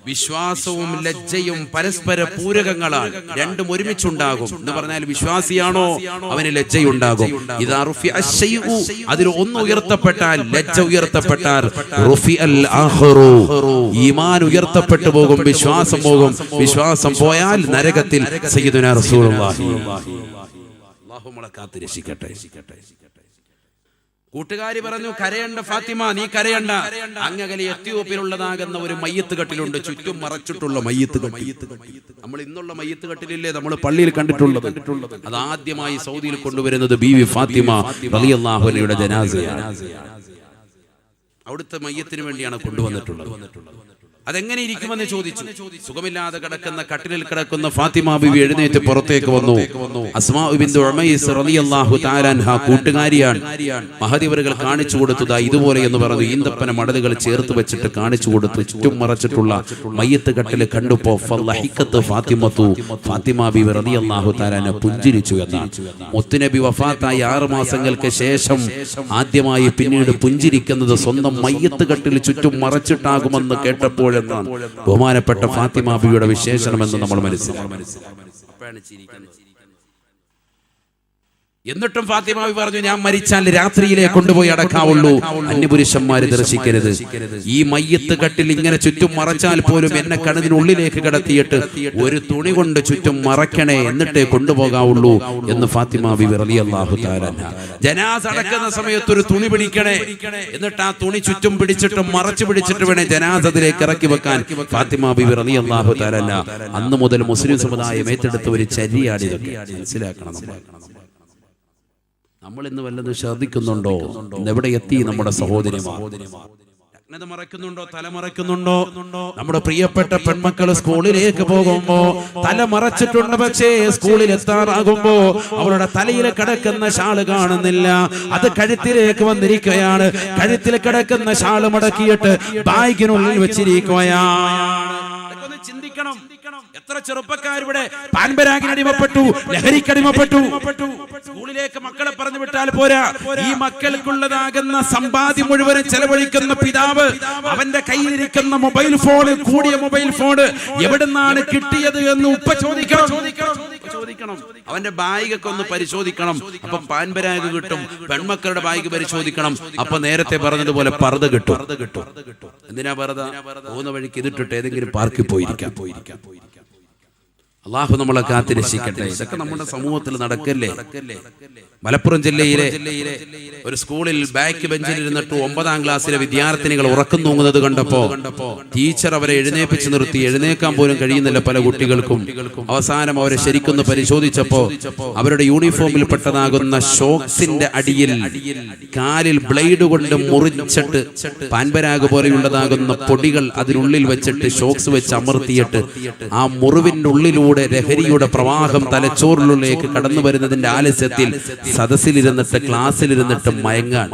വിശ്വാസവും ലജ്ജയും പരസ്പര പൂരകങ്ങളാണ്. രണ്ടും ഒരുമിച്ചുണ്ടാകും എന്ന് പറഞ്ഞാൽ വിശ്വാസിയാണോ അവന് ലജ്ജയുണ്ടാകും. ഇദാ റുഫിഅ ശൈഉ, അതിൽ ഒന്ന് ഉയർത്തപ്പെട്ടാൽ, ലജ്ജ ഉയർത്തപ്പെട്ടാൽ, റുഫിഅൽ ആഖിറു, ഈമാൻ ഉയർത്തപ്പെട്ടു പോകും, വിശ്വാസം പോകും. വിശ്വാസം പോയാൽ നരകത്തിൽ സയ്യിദുനാ റസൂലുള്ളാഹി. അല്ലാഹു നമ്മളെ കാത്തുരക്ഷിക്കട്ടെ. കൂട്ടുകാരി പറഞ്ഞു, കരയണ്ട ഫാത്തിമ, നീ കരയണ്ട. അങ്ങകലെ എത്യോപ്യയിലുള്ളതാകുന്ന ഒരു മയ്യത്ത് കട്ടിലുണ്ട്, ചുറ്റും മറച്ചിട്ടുള്ള മയ്യത്ത് കെട്ട്. നമ്മൾ ഇന്നുള്ള മയ്യത്ത് കട്ടിലില്ലേ നമ്മൾ പള്ളിയിൽ കണ്ടിട്ടുള്ളത്? അത് ആദ്യമായി സൗദിയിൽ കൊണ്ടുവരുന്നത് ബീവി ഫാത്തിമ റളിയല്ലാഹു അൻഹയുടെ ജനാസയാണ്. അവിടുത്തെ മയ്യത്തിന് വേണ്ടിയാണ് കൊണ്ടുവന്നിട്ടുള്ളത്. അതെങ്ങനെ ഇരിക്കുമെന്ന് ചോദിച്ചു. സുഖമില്ലാതെ കിടക്കുന്ന കട്ടിലിൽ കിടക്കുന്ന ഫാത്തിമ ബിബി എഴുന്നേറ്റ് പുറത്തേക്ക് വന്നു. അസ്മാ ബിന്തു ഉമൈസ് റളിയല്ലാഹു തആല അൻഹ കൂട്ടുകാരിയാണ്. മഹദി അവറുകൾ കാണിച്ചു കൊടുത്തതാ ഇതുപോലെ എന്ന് പറഞ്ഞു. ഈന്തപ്പന മടലുകൾ ചേർത്ത് വെച്ചിട്ട് കാണിച്ചു കൊടുത്തു. ചുറ്റും മറച്ചിട്ടുള്ള മയ്യത്ത് കട്ടിൽ കണ്ടപ്പോ ഫളഹിഖത്ത് ഫാത്തിമത്തു, ഫാത്തിമ ബിബി റളിയല്ലാഹു തആല അൻഹ പുഞ്ചിരിച്ചു എന്നാണ്. മുത്തുനബി വഫാത്തായി 6 മാസങ്ങൾക്ക് ശേഷം ആദ്യമായി പിന്നീട് പുഞ്ചിരിക്കുന്നത് സ്വന്തം മയ്യത്ത് കട്ടിൽ ചുറ്റും മറച്ചിട്ടാകുമെന്ന് കേട്ടപ്പോൾ ബഹുമാനപ്പെട്ട ഫാത്തിമ ബിയുടെ വിശേഷണമെന്ന് നമ്മൾ മനസ്സിലാക്കി. എന്നിട്ടും ഫാത്തിമ ബി പറഞ്ഞു, ഞാൻ മരിച്ചാൽ രാത്രിയിലെ കൊണ്ടുപോയി അടക്കാവുള്ളൂ, അന്യപുരുഷന്മാര് ദർശിക്കരുത്. ഈ മയ്യത്ത് കട്ടിൽ ഇങ്ങനെ ചുറ്റും മറച്ചാൽ പോലും എന്നെ കടലിനുള്ളിലേക്ക് കടത്തിയിട്ട് ഒരു തുണി കൊണ്ട് ചുറ്റും മറക്കണേ, എന്നിട്ടേ കൊണ്ടുപോകാവുള്ളൂ എന്ന് ഫാത്തിമ ബി റളിയല്ലാഹു തആല അൻഹ. ജനാസ അടക്കുന്ന സമയത്ത് ഒരു തുണി പിടിക്കണേ, എന്നിട്ട് ആ തുണി ചുറ്റും പിടിച്ചിട്ട് മറച്ചു പിടിച്ചിട്ട് വേണേ ജനാസത്തിലേക്ക് ഇറക്കി വെക്കാൻ ഫാത്തിമ ബി റളിയല്ലാഹു തആല അൻഹ. അന്ന് മുതൽ മുസ്ലിം സമുദായം ഏറ്റെടുത്ത ഒരു ചര്യയാണ് ഇതൊക്കെ. മനസ്സിലാക്കണം. നമ്മൾ ഇന്ന് വല്ലതും ശ്രദ്ധിക്കുന്നുണ്ടോ? എവിടെ എത്തി നമ്മുടെ സഹോദരിമാർ? നഗ്നത മറയ്ക്കുന്നുണ്ടോ? തല മറയ്ക്കുന്നുണ്ടോ? നമ്മുടെ പ്രിയപ്പെട്ട പെൺമക്കൾ സ്കൂളിലേക്ക് പോകുമ്പോ തല മറച്ചിട്ടുണ്ട്, പക്ഷേ സ്കൂളിൽ എത്താറാകുമ്പോ അവളുടെ തലയിൽ കിടക്കുന്ന ഷാള് കാണുന്നില്ല, അത് കഴുത്തിലേക്ക് വന്നിരിക്കുകയാണ്. കഴുത്തിൽ കിടക്കുന്ന ഷാള് മടക്കിയിട്ട് ബാഗിനുള്ളിൽ വെച്ചിരിക്കുകയാണ്. ചിന്തിക്കണം. എത്ര ചെറുപ്പക്കാർ ഇവിടെ പാൻപരാഗിന് അടിമപ്പെട്ടു, ലഹരിക്കടിമപ്പെട്ടു. സ്കൂളിലേക്ക് മക്കളെ പറഞ്ഞു വിട്ടാൽ പോരാ, ഈ മക്കൾക്കുള്ളതാകുന്ന സമ്പാദ്യം മുഴുവനും ചെലവഴിക്കുന്ന പിതാവ് അവന്റെ കയ്യിലിരിക്കുന്ന മൊബൈൽ ഫോൺ, കൂടിയ മൊബൈൽ ഫോൺ എവിടുന്നാണ് കിട്ടിയത് എന്ന് ഉപ്പ ചോദിക്കണം. അവന്റെ ബാഗൊക്കെ ഒന്ന് പരിശോധിക്കണം. അപ്പൊ പാൻപരാഗ് കിട്ടും. പെൺമക്കളുടെ ബാഗ് പരിശോധിക്കണം. അപ്പൊ നേരത്തെ പറഞ്ഞതുപോലെ പർദ്ദ കിട്ടും. എന്തിനാ പർദ്ദ? പോകുന്ന വഴിക്ക് ഇതിട്ടിട്ട് ഏതെങ്കിലും പാർക്കിൽ പോയിരിക്കാം. അല്ലാഹു നമ്മളെ കാത്തുരക്ഷിക്കട്ടെ. ഇതൊക്കെ നമ്മുടെ സമൂഹത്തിൽ നടക്കല്ലേ? മലപ്പുറം ജില്ലയിലെ ഒരു സ്കൂളിൽ ബാക്ക് ബെഞ്ചിൽ ഇരുന്നിട്ട് 9ാം ക്ലാസ്സിലെ വിദ്യാർത്ഥിനികൾ ഉറക്കം തൂങ്ങുന്നത് കണ്ടപ്പോ ടീച്ചർ അവരെ എഴുന്നേപ്പിച്ച് നിർത്തി. എഴുന്നേക്കാൻ പോലും കഴിയുന്നില്ല പല കുട്ടികൾക്കും. അവസാനം അവരെ ശരിക്കൊന്ന് പരിശോധിച്ചപ്പോ അവരുടെ യൂണിഫോമിൽ പെട്ടതാകുന്ന ഷോക്സിന്റെ അടിയിൽ കാലിൽ ബ്ലേഡ് കൊണ്ട് മുറിച്ചിട്ട് പാൻപരാഗ് പോലെയുള്ളതാകുന്ന പൊടികൾ അതിനുള്ളിൽ വെച്ചിട്ട് ഷോക്സ് വെച്ച് അമർത്തിയിട്ട് ആ മുറിവിന്റെ ഉള്ളിലൂടെ ലഹരിയുടെ പ്രവാഹം തലച്ചോറിലേക്ക് കടന്നു വരുന്നതിന്റെ ആലസ്യത്തിൽ സദസ്സിലിരുന്നിട്ട് ക്ലാസ്സിലിരുന്നിട്ട് മയങ്ങാൻ.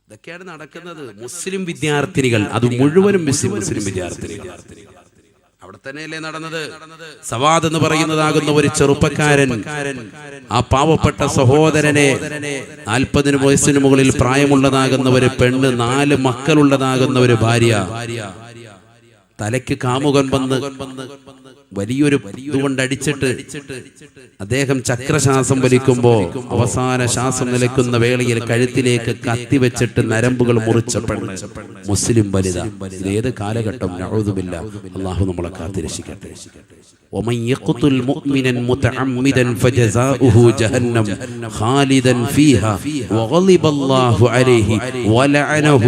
ഇതൊക്കെയാണ് നടക്കുന്നത്. മുസ്ലിം വിദ്യാർത്ഥിനികൾ, അത് മുഴുവനും മുസ്ലിം വിദ്യാർത്ഥിനികൾ. അവിടെ തന്നെയല്ലേ നടന്നത്? സവാദ് എന്ന് പറയുന്നതാകുന്ന ഒരു ചെറുപ്പക്കാരൻ ആ പാവപ്പെട്ട സഹോദരനെ 40 വയസ്സിന് മുകളിൽ പ്രായമുള്ളതാകുന്ന ഒരു പെണ്ണ്, 4 മക്കളുള്ളതാകുന്ന ഒരു ഭാര്യ, തലയ്ക്ക് കാമുകൻ വന്ന് വലിയൊരു ഇതുകൊണ്ട് അടിച്ചിട്ട് അദ്ദേഹം ചക്രശ്വാസം വലിക്കുമ്പോൾ അവസാന ശ്വാസം നിലയ്ക്കുന്ന വേളയിൽ കഴുത്തിലേക്ക് കത്തിവെച്ചിട്ട് നരമ്പുകൾ മുറിച്ച പെണ്ണ് മുസ്ലിം വനിത. ഇതേത് കാലഘട്ടം? നഊദുബില്ലാ. അള്ളാഹു നമ്മളെ കാത്തിരക്ഷിക്കട്ടെ. ومن يقتل مؤمنا متعمدا فجزاؤه جهنم خالدا فيها وغضب الله عليه ولعنه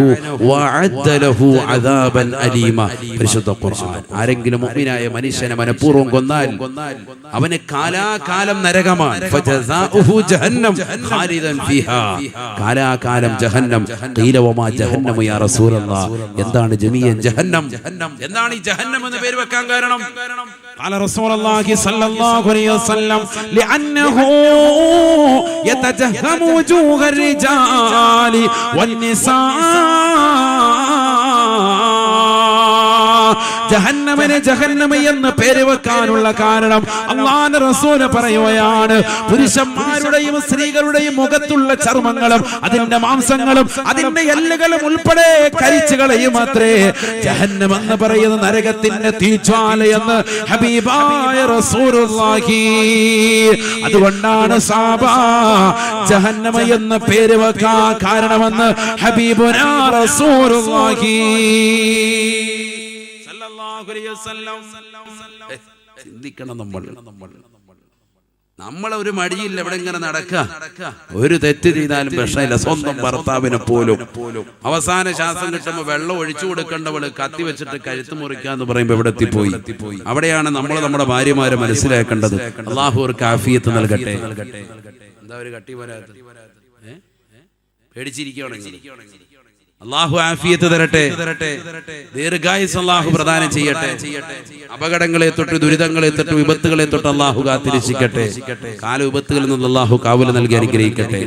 وأعد له عذابا أليما. പരിശുദ്ധ ഖുർആൻ. ആരെങ്കിലും മുഅ്മിനായ മനുഷ്യനെ മനഃപൂർവ്വം കൊന്നാൽ അവന് കാലാകാലം നരകമാണ്. ഫജസാഉഹു ജഹന്നം ഖാലിദൻ ഫീഹാ. കാലാകാലം ജഹന്നം. ഖീല വമാ ജഹന്നം യാ റസൂലല്ലാഹ്. എന്താണ് ജമിയൻ ജഹന്നം? എന്താണ് ഈ ജഹന്നം എന്ന് പേര് വെക്കാൻ കാരണം? قال رسول الله صلى الله عليه وسلم لأنه يتجهم وجوه الرجال والنساء. ജഹന്നമിനെ ജഹന്നമി എന്ന് പേര് വെക്കാനുള്ള കാരണം അല്ലാഹുവിന്റെ റസൂൽ പറയുകയാണ്, പുരുഷന്മാരുടെയും സ്ത്രീകളുടെയും മുഖത്തുള്ള ചർമ്മങ്ങളും അതിന്റെ മാംസങ്ങളും അതിന്റെ എല്ലുകളും ഉൾപ്പെടെ കരിച്ചുകളയും അത്രേ ജഹന്നം എന്ന് പറയുന്ന നരകത്തിന്റെ തീജ്വാലയെന്ന് ഹബീബായ റസൂലുള്ളാഹി. അതുകൊണ്ടാണ് സഹാബാ ജഹന്നമ എന്ന് പേര് വെക്കാൻ കാരണമെന്ന് ഹബീബുനാ റസൂലുള്ളാഹി. ചിന്തിക്കണം. നമ്മളൊരു മടിയില്ല, ഇവിടെ ഇങ്ങനെ നടക്കുക. ഒരു തെറ്റ് ചെയ്താലും പ്രശ്നമില്ല. സ്വന്തം ഭർത്താവിനെ പോലും അവസാന ശ്വാസം കിട്ടുമ്പോൾ വെള്ളം ഒഴിച്ചു കൊടുക്കേണ്ടവള് കത്തി വെച്ചിട്ട് കഴുത്ത് മുറിക്കാന്ന് പറയുമ്പോൾ എവിടെ എത്തിപ്പോയി? അവിടെയാണ് നമ്മൾ നമ്മുടെ ഭാര്യമാരെ മനസ്സിലാക്കേണ്ടത്. അള്ളാഹു അവർക്ക് ആഫിയത്ത് നൽകട്ടെ. എന്താ ഒരു കട്ടി വരാത്ത? പേടിച്ചിരിക്കുകയാണെങ്കിൽ അള്ളാഹു ആഫിയത്ത് തരട്ടെ. ദീർഘായുസ്സ് അള്ളാഹു പ്രദാനം ചെയ്യട്ടെ. അപകടങ്ങളെ തൊട്ട്, ദുരിതങ്ങളെ തൊട്ട്, വിപത്തുകളെ തൊട്ട് അള്ളാഹു കാത്തിരക്ഷിക്കട്ടെ. കാല വിപത്തുകളിൽ നിന്ന് അള്ളാഹു കാവൽ നൽകി അനുഗ്രഹിക്കട്ടെ.